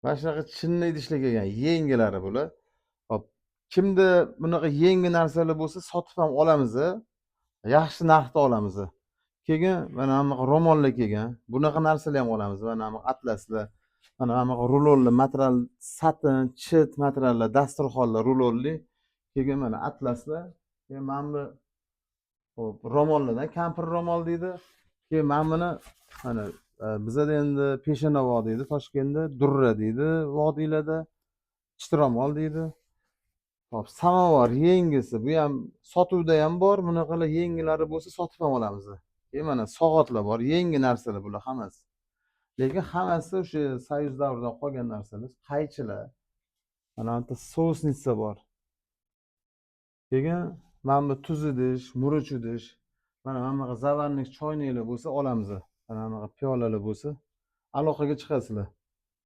Mana shunaqa chinni idishlar kelgan, yengilari bular. Hop, kimda bunaqa yangi narsalar bo'lsa sotib ham olamiz, yaxshi narxda olamiz. Keyin mana bunaqa ro'mollar kelgan. Bunaqa narsalar ham olamiz. Mana bu atlaslar, mana bunaqa rulonli material, satin, chit materiallar, dasturxonlar rulonli. Keyin mana atlaslar. Keyin mana bu hop, ro'mollardan kampir ro'mol deydi. Keyin mana buni mana bizada endi peshanavoy deydi, Toshkentda durra deydi, vodiylarda chitromol deydi. Hop, samovar yengisi, bu ham sotuvda ham bor. Bunaqalar yengilari bo'lsa sotib ham olamiz. Mana soatlar bor, yangi narsalar bular hammasi. Lekin hammasi o'sha soyuz davridan qolgan narsalar, qaychilar. Mana bu yerda sousnitsa bor. Keyin mana bu tuz idish, murch idish, mana bunaqa zavarnik choynaklar bo'lsa olamiz. Mana bunaqa piyolalar bo'lsa aloqaga chiqasizlar.